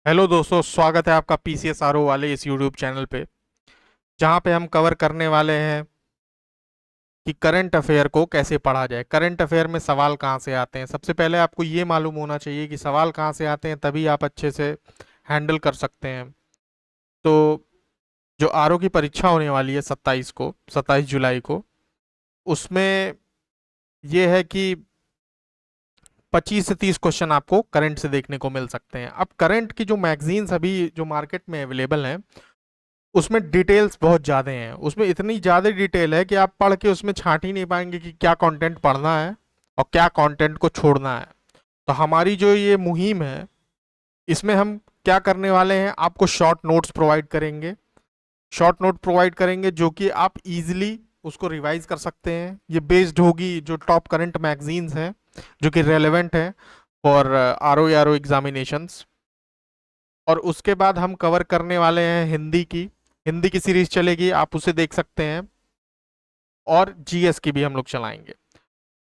Hello दोस्तों, स्वागत है आपका PCSRO वाले इस यूट्यूब चैनल पे, जहाँ पे हम कवर करने वाले हैं कि करंट अफेयर को कैसे पढ़ा जाए। करंट अफेयर में सवाल कहाँ से आते हैं, सबसे पहले आपको ये मालूम होना चाहिए कि सवाल कहाँ से आते हैं, तभी आप अच्छे से हैंडल कर सकते हैं। तो जो आरओ की परीक्षा होने वाली है 27 जुलाई को, उसमें ये है कि 25 से 30 क्वेश्चन आपको करंट से देखने को मिल सकते हैं। अब करंट की जो मैगजीन्स अभी जो मार्केट में अवेलेबल हैं, उसमें डिटेल्स बहुत ज़्यादा हैं। उसमें इतनी ज़्यादा डिटेल है कि आप पढ़ के उसमें छांट ही नहीं पाएंगे कि क्या कंटेंट पढ़ना है और क्या कंटेंट को छोड़ना है। तो हमारी जो ये मुहिम है, इसमें हम क्या करने वाले हैं, आपको शॉर्ट नोट्स प्रोवाइड करेंगे। शॉर्ट नोट प्रोवाइड करेंगे जो कि आप इजीली उसको रिवाइज कर सकते हैं। ये बेस्ड होगी जो टॉप करंट मैगजीन्स हैं जो कि रेलेवेंट हैं फॉर आर ओ एग्जामिनेशंस। और उसके बाद हम कवर करने वाले हैं हिंदी की सीरीज चलेगी, आप उसे देख सकते हैं। और जीएस की भी हम लोग चलाएंगे।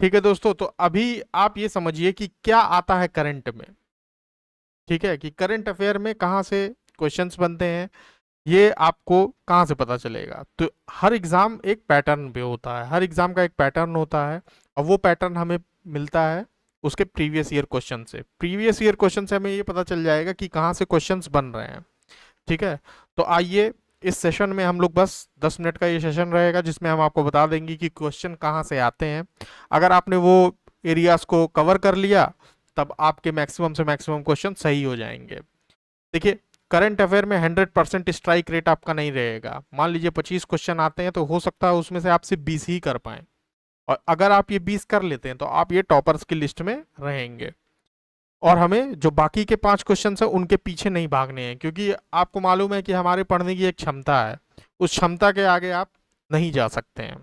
ठीक है दोस्तों, तो अभी आप ये समझिए कि क्या आता है करंट में। ठीक है, कि करंट अफेयर में कहाँ से क्वेश्चंस बनते हैं, ये आपको कहाँ से पता चलेगा। तो हर एग्जाम एक पैटर्न पे होता है, हर एग्जाम का एक पैटर्न होता है। और वो पैटर्न हमें मिलता है उसके प्रीवियस ईयर क्वेश्चन से। प्रीवियस ईयर क्वेश्चन से हमें ये पता चल जाएगा कि कहाँ से क्वेश्चंस बन रहे हैं। ठीक है, तो आइए इस सेशन में हम लोग बस 10 मिनट का ये सेशन रहेगा जिसमें हम आपको बता देंगे कि क्वेश्चन कहाँ से आते हैं। अगर आपने वो एरियाज को कवर कर लिया, तब आपके मैक्सिमम से मैक्सिमम क्वेश्चन सही हो जाएंगे। देखिए, करंट अफेयर में 100% स्ट्राइक रेट आपका नहीं रहेगा। मान लीजिए 25 क्वेश्चन आते हैं, तो हो सकता है उसमें से आप सिर्फ 20 ही कर पाए। और अगर आप ये 20 कर लेते हैं तो आप ये टॉपर्स की लिस्ट में रहेंगे। और हमें जो बाकी के 5 क्वेश्चन है उनके पीछे नहीं भागने हैं, क्योंकि आपको मालूम है कि हमारे पढ़ने की एक क्षमता है, उस क्षमता के आगे आप नहीं जा सकते हैं।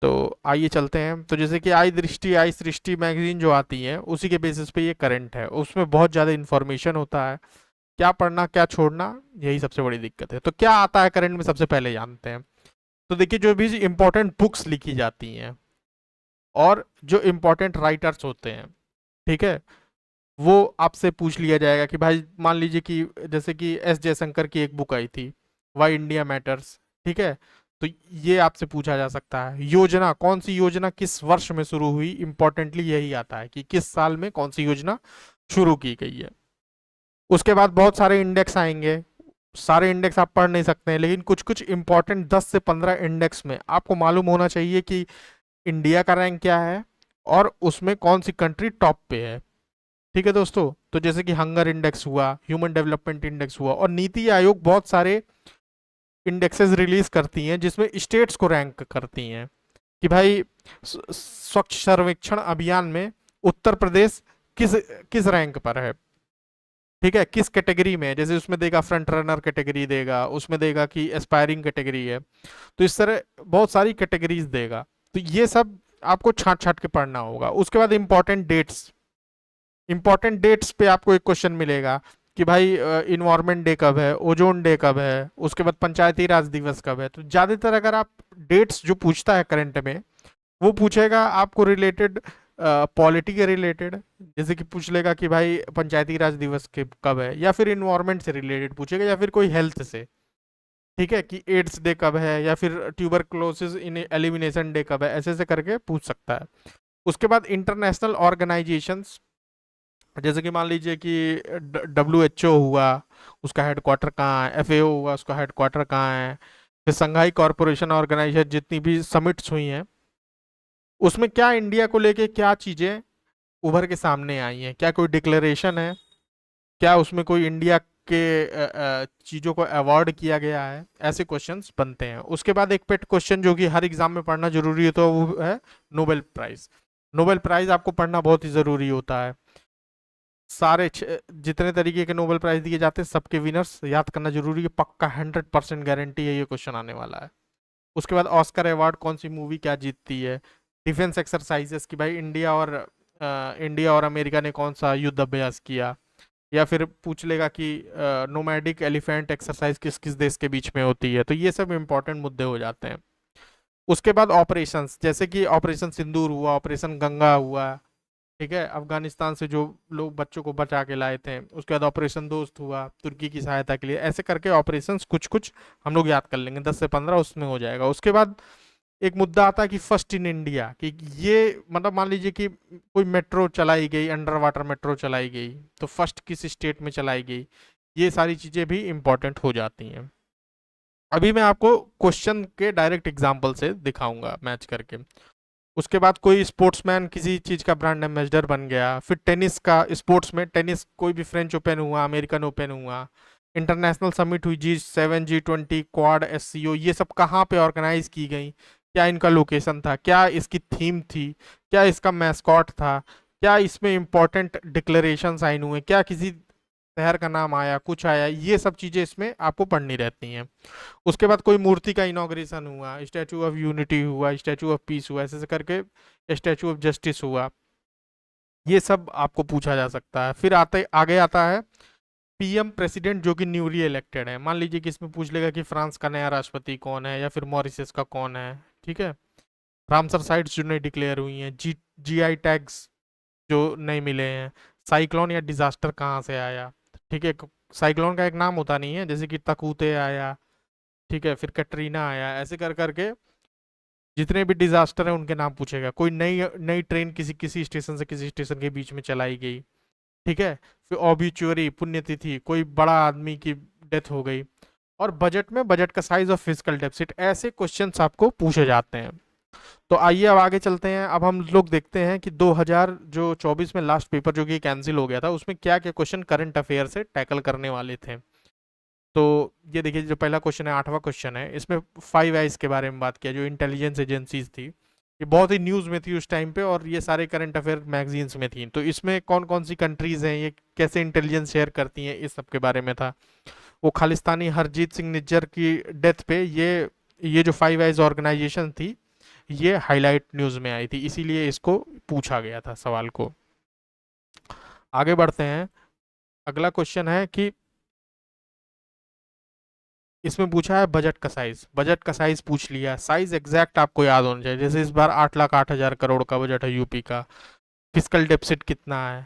तो आइए चलते हैं। तो जैसे कि आई सृष्टि मैगजीन जो आती है, उसी के बेसिस पे ये करंट है। उसमें बहुत ज़्यादा इन्फॉर्मेशन होता है, क्या पढ़ना क्या छोड़ना, यही सबसे बड़ी दिक्कत है। तो क्या आता है करंट में, सबसे पहले जानते हैं। तो देखिए, जो भी इंपॉर्टेंट बुक्स लिखी जाती हैं और जो इंपॉर्टेंट राइटर्स होते हैं, ठीक है, वो आपसे पूछ लिया जाएगा कि भाई मान लीजिए कि जैसे कि एस जयशंकर की एक बुक आई थी, वाई इंडिया मैटर्स। ठीक है, तो ये आपसे पूछा जा सकता है। योजना, कौन सी योजना किस वर्ष में शुरू हुई, इंपॉर्टेंटली यही आता है कि किस साल में कौन सी योजना शुरू की गई है। उसके बाद बहुत सारे इंडेक्स आएंगे। सारे इंडेक्स आप पढ़ नहीं सकते हैं, लेकिन कुछ कुछ इंपॉर्टेंट 10 से 15 इंडेक्स में आपको मालूम होना चाहिए कि इंडिया का रैंक क्या है और उसमें कौन सी कंट्री टॉप पे है। ठीक है दोस्तों, तो जैसे कि हंगर इंडेक्स हुआ, ह्यूमन डेवलपमेंट इंडेक्स हुआ, और नीति आयोग बहुत सारे इंडेक्सेस रिलीज करती हैं जिसमें स्टेट्स को रैंक करती हैं कि भाई स्वच्छ सर्वेक्षण अभियान में उत्तर प्रदेश किस किस रैंक पर है। ठीक है, किस कैटेगरी में, जैसे उसमें देगा फ्रंट रनर कैटेगरी देगा, उसमें देगा कि एस्पायरिंग कैटेगरी है। तो इस तरह बहुत सारी कैटेगरीज देगा। तो ये सब आपको छांट छांट के पढ़ना होगा। उसके बाद इंपॉर्टेंट डेट्स पे आपको एक क्वेश्चन मिलेगा कि भाई इन्वायरमेंट डे कब है, ओजोन डे कब है, उसके बाद पंचायती राज दिवस कब है। तो ज़्यादातर अगर आप डेट्स जो पूछता है करंट में, वो पूछेगा आपको रिलेटेड पॉलिटी के रिलेटेड। जैसे कि पूछ लेगा कि भाई पंचायती राज दिवस के कब है, या फिर इन्वायरमेंट से रिलेटेड पूछेगा, या फिर कोई हेल्थ से। ठीक है, कि एड्स डे कब है, या फिर ट्यूबरक्लोसिस इन एलिमिनेशन डे कब है, ऐसे ऐसे करके पूछ सकता है। उसके बाद इंटरनेशनल ऑर्गेनाइजेशंस, जैसे कि मान लीजिए कि WHO हुआ, उसका हेडक्वार्टर कहाँ है, FAO हुआ, उसका हेडक्वार्टर कहाँ है। फिर संघाई कॉरपोरेशन ऑर्गेनाइजेशन, जितनी भी समिट्स हुई हैं, उसमें क्या इंडिया को लेके क्या चीज़ें उभर के सामने आई हैं, क्या कोई डिक्लेरेशन है, क्या उसमें कोई इंडिया के चीज़ों को अवॉर्ड किया गया है। ऐसे क्वेश्चंस बनते हैं। उसके बाद एक पेट क्वेश्चन जो कि हर एग्जाम में पढ़ना जरूरी है, तो वो है नोबेल प्राइज। नोबेल प्राइज आपको पढ़ना बहुत ही ज़रूरी होता है। जितने तरीके के नोबेल प्राइज दिए जाते हैं, सबके विनर्स याद करना जरूरी है, पक्का 100% गारंटी है ये क्वेश्चन आने वाला है। उसके बाद ऑस्कर अवार्ड कौन सी मूवी क्या जीतती है। डिफेंस एक्सरसाइजेस की भाई इंडिया और अमेरिका ने कौन सा युद्ध अभ्यास किया। या फिर पूछ लेगा कि नोमैडिक एलिफेंट एक्सरसाइज किस किस देश के बीच में होती है। तो ये सब इंपॉर्टेंट मुद्दे हो जाते हैं। उसके बाद ऑपरेशंस, जैसे कि ऑपरेशन सिंदूर हुआ, ऑपरेशन गंगा हुआ। ठीक है, अफगानिस्तान से जो लोग बच्चों को बचा के लाए थे, उसके बाद ऑपरेशन दोस्त हुआ तुर्की की सहायता के लिए, ऐसे करके ऑपरेशंस कुछ कुछ हम लोग याद कर लेंगे, 10 से 15 उसमें हो जाएगा। उसके बाद एक मुद्दा आता है कि फर्स्ट इन इंडिया, कि ये मतलब मान लीजिए कि कोई मेट्रो चलाई गई, अंडर वाटर मेट्रो चलाई गई, तो फर्स्ट किस स्टेट में चलाई गई, ये सारी चीजें भी इंपॉर्टेंट हो जाती हैं। अभी मैं आपको क्वेश्चन के डायरेक्ट एग्जाम्पल से दिखाऊंगा मैच करके। उसके बाद कोई स्पोर्ट्समैन किसी चीज का ब्रांड एम्बेसडर बन गया। फिर टेनिस का, स्पोर्ट्स में टेनिस कोई भी फ्रेंच ओपन हुआ, अमेरिकन ओपन हुआ, इंटरनेशनल समिट हुई, G7 G20 क्वाड SCO, ये सब कहाँ पे ऑर्गेनाइज की गई, क्या इनका लोकेशन था, क्या इसकी थीम थी, क्या इसका मैस्कॉट था, क्या इसमें इंपॉर्टेंट डिक्लेरेशन साइन हुए, क्या किसी शहर का नाम आया, कुछ आया, ये सब चीजें इसमें आपको पढ़नी रहती हैं। उसके बाद कोई मूर्ति का इनॉग्रेशन हुआ, स्टैचू ऑफ यूनिटी हुआ, स्टैचू ऑफ पीस हुआ, ऐसे ऐसे करके स्टैचू ऑफ जस्टिस हुआ, ये सब आपको पूछा जा सकता है। फिर आते आगे आता है PM प्रेसिडेंट जो कि न्यूली इलेक्टेड है। मान लीजिए कि इसमें पूछ लेगा कि फ्रांस का नया राष्ट्रपति कौन है, या फिर मॉरिशस का कौन है। ठीक है, रामसर साइट्स जो नई डिक्लेयर हुई हैं, GI टैग्स जो नए मिले हैं, साइक्लोन या डिजास्टर कहाँ से आया। ठीक है, साइक्लोन का एक नाम होता नहीं है, जैसे कि तकूते आया, ठीक है, फिर कटरीना आया, ऐसे कर करके जितने भी डिजास्टर है उनके नाम पूछेगा। कोई नई नई ट्रेन किसी किसी स्टेशन से किसी स्टेशन के बीच में चलाई गई। ठीक है, फिर ऑबिचुअरी, पुण्यतिथि, कोई बड़ा आदमी की डेथ हो गई। और बजट में बजट का साइज और फिजिकल डेफिसिट, ऐसे क्वेश्चंस आपको पूछे जाते हैं। तो आइए अब आगे चलते हैं। अब हम लोग देखते हैं कि 2024 में लास्ट पेपर जो कि कैंसिल हो गया था, उसमें क्या क्या क्वेश्चन करंट अफेयर से टैकल करने वाले थे। तो ये देखिए, जो पहला क्वेश्चन है, 8वां क्वेश्चन है, इसमें 5 आइज के बारे में बात किया, जो इंटेलिजेंस एजेंसीज थी, ये बहुत ही न्यूज़ में थी उस टाइम पे, और ये सारे करंट अफेयर मैगजीन्स में थी। तो इसमें कौन कौन सी कंट्रीज हैं, ये कैसे इंटेलिजेंस शेयर करती हैं, इस सब के बारे में था। वो खालिस्तानी हरजीत सिंह निज्जर की डेथ पे ये जो 5 आइज ऑर्गेनाइजेशन थी, ये हाईलाइट न्यूज़ में आई थी, इसीलिए इसको पूछा गया था सवाल को। आगे बढ़ते हैं। अगला क्वेश्चन है कि इसमें पूछा है बजट का साइज। बजट का साइज पूछ लिया, साइज एग्जैक्ट आपको याद होना चाहिए। जैसे इस बार 8,08,000 करोड़ का बजट है यूपी का, फिजिकल डेफिसिट कितना है।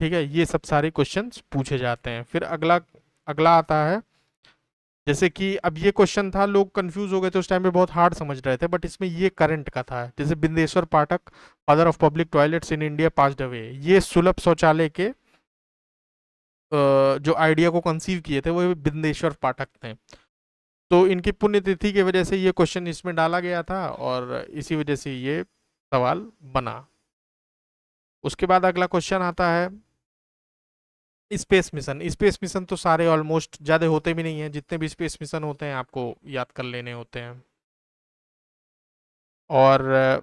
ठीक है, ये सब सारे क्वेश्चंस पूछे जाते हैं। फिर अगला अगला आता है, जैसे कि अब ये क्वेश्चन था, लोग कंफ्यूज हो गए थे उस टाइम पे, बहुत हार्ड समझ रहे थे, बट इसमें ये करंट का था। जैसे Bindeshwar Pathak, father of public toilets in India, passed away, ये सुलभ शौचालय के जो आइडिया को कंसीव किए थे वो बिंदेश्वर पाठक थे। तो इनकी पुण्यतिथि की वजह से ये क्वेश्चन इसमें डाला गया था, और इसी वजह से ये सवाल बना। उसके बाद अगला क्वेश्चन आता है स्पेस मिशन। स्पेस मिशन तो सारे ऑलमोस्ट ज़्यादा होते भी नहीं हैं, जितने भी स्पेस मिशन होते हैं आपको याद कर लेने होते हैं। और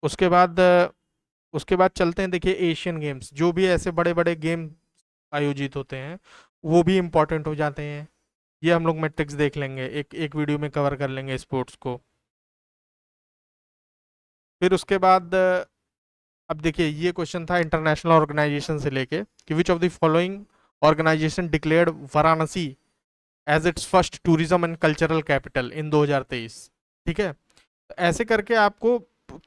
उसके बाद उसके बाद चलते हैं, देखिए एशियन गेम्स, जो भी ऐसे बड़े बड़े गेम आयोजित होते हैं वो भी इम्पोर्टेंट हो जाते हैं। ये हम लोग मैट्रिक्स देख लेंगे, एक एक वीडियो में कवर कर लेंगे स्पोर्ट्स को। फिर उसके बाद अब देखिए, ये क्वेश्चन था इंटरनेशनल ऑर्गेनाइजेशन से लेके, कि which of the following organisation declared Varanasi as its first tourism and cultural capital in 2023। ठीक है, तो ऐसे करके आपको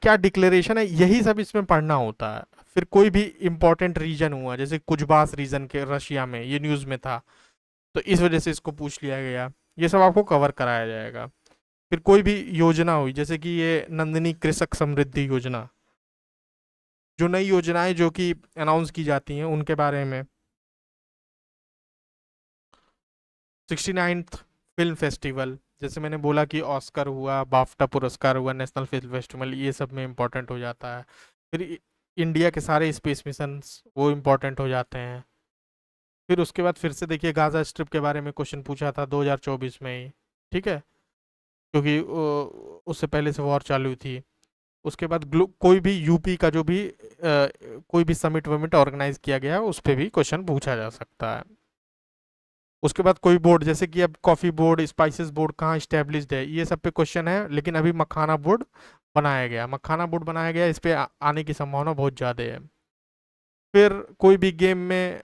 क्या डिक्लेरेशन है, यही सब इसमें पढ़ना होता है। फिर कोई भी इंपॉर्टेंट रीजन हुआ, जैसे कुजबास रीजन के रशिया में, ये न्यूज़ में था, तो इस वजह से इसको पूछ लिया गया। ये सब आपको कवर कराया जाएगा। फिर कोई भी योजना हुई, जैसे कि ये नंदिनी कृषक समृद्धि योजना, जो नई योजनाएं जो कि अनाउंस की जाती हैं उनके बारे में। 69th फिल्म फेस्टिवल, जैसे मैंने बोला कि ऑस्कर हुआ, बाफ्टा पुरस्कार हुआ, नेशनल फिल्म फेस्टिवल, ये सब में इम्पोर्टेंट हो जाता है। फिर इंडिया के सारे स्पेस मिशंस वो इम्पोर्टेंट हो जाते हैं। फिर उसके बाद फिर से देखिए, गाजा स्ट्रिप के बारे में क्वेश्चन पूछा था 2024 में ही। ठीक है, क्योंकि उससे पहले से वॉर चालू थी। उसके बाद कोई भी यूपी का जो भी कोई भी समिट वमिट ऑर्गेनाइज किया गया, उस पर भी क्वेश्चन पूछा जा सकता है। उसके बाद कोई बोर्ड, जैसे कि अब कॉफ़ी बोर्ड, स्पाइसेस बोर्ड कहाँ इस्टेब्लिश्ड है, ये सब पे क्वेश्चन है। लेकिन अभी मखाना बोर्ड बनाया गया, मखाना बोर्ड बनाया गया, इस पे आने की संभावना बहुत ज़्यादा है। फिर कोई भी गेम में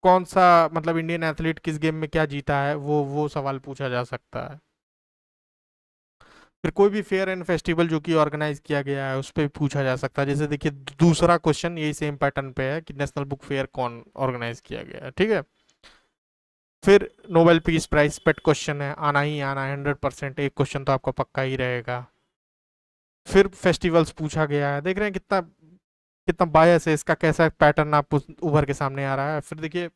कौन सा, मतलब इंडियन एथलीट किस गेम में क्या जीता है, वो सवाल पूछा जा सकता है। फिर कोई भी फेयर एंड फेस्टिवल जो कि ऑर्गेनाइज किया गया है उस पर भी पूछा जा सकता है। जैसे देखिए दूसरा क्वेश्चन यही सेम पैटर्न पे है कि नेशनल बुक फेयर कौन ऑर्गेनाइज किया गया है, ठीक है। फिर नोबेल पीस प्राइज पेट क्वेश्चन है, आना ही आना है 100%, एक क्वेश्चन तो आपका पक्का ही रहेगा। फिर फेस्टिवल्स पूछा गया है, देख रहे हैं कितना कितना बायस है इसका, कैसा पैटर्न आप उभर के सामने आ रहा है। फिर देखिए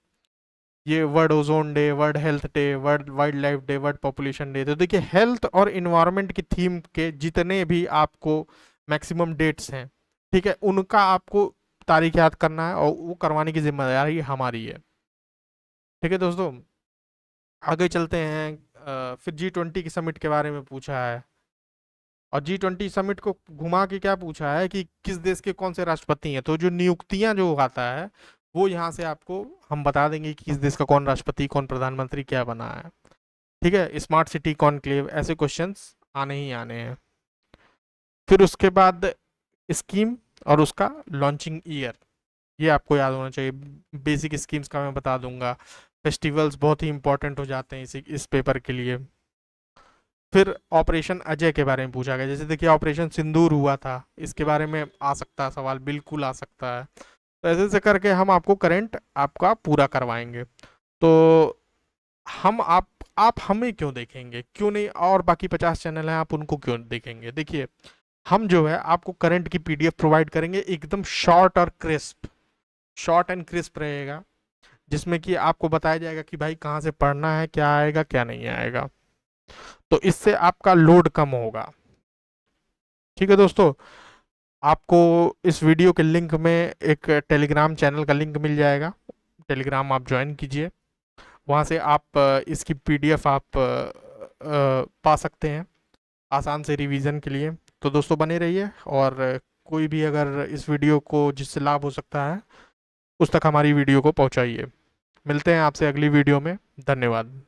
ये world ozone day, world health day, world wild life day, world population day. तो देखिए हेल्थ और इन्वायरमेंट की थीम के जितने भी आपको मैक्सिमम डेट्स हैं, ठीक है, उनका आपको तारीख याद करना है और वो करवाने की जिम्मेदारी हमारी है, ठीक है दोस्तों। आगे चलते हैं। फिर G20 की समिट के बारे में पूछा है, और G20 समिट को घुमा के क्या पूछा है कि किस देश के कौन से राष्ट्रपति हैं। तो जो नियुक्तियां जो आता है वो यहाँ से आपको हम बता देंगे कि किस देश का कौन राष्ट्रपति, कौन प्रधानमंत्री, क्या बना है, ठीक है। स्मार्ट सिटी कॉन्क्लेव, ऐसे क्वेश्चंस आने ही आने हैं। फिर उसके बाद स्कीम और उसका लॉन्चिंग ईयर, ये आपको याद होना चाहिए। बेसिक स्कीम्स का मैं बता दूंगा। फेस्टिवल्स बहुत ही इंपॉर्टेंट हो जाते हैं इस पेपर के लिए। फिर ऑपरेशन अजय के बारे में पूछा गया, जैसे देखिए ऑपरेशन सिंदूर हुआ था, इसके बारे में आ सकता है सवाल, बिल्कुल आ सकता है। तो ऐसे ऐसे करके हम आपको करंट आपका पूरा करवाएंगे। तो हम आप हमें क्यों देखेंगे, क्यों नहीं और बाकी 50 चैनल हैं आप उनको क्यों देखेंगे। देखिए हम जो है आपको करंट की पीडीएफ प्रोवाइड करेंगे, एकदम शॉर्ट और क्रिस्प, शॉर्ट एंड क्रिस्प रहेगा, जिसमें कि आपको बताया जाएगा कि भाई कहाँ से पढ़ना है, क्या आएगा क्या नहीं आएगा। तो इससे आपका लोड कम होगा, ठीक है दोस्तों। आपको इस वीडियो के लिंक में एक टेलीग्राम चैनल का लिंक मिल जाएगा, टेलीग्राम आप ज्वाइन कीजिए, वहाँ से आप इसकी पीडीएफ आप पा सकते हैं आसान से रिवीजन के लिए। तो दोस्तों बने रहिए, और कोई भी अगर इस वीडियो को जिससे लाभ हो सकता है उस तक हमारी वीडियो को पहुंचाइए। मिलते हैं आपसे अगली वीडियो में, धन्यवाद।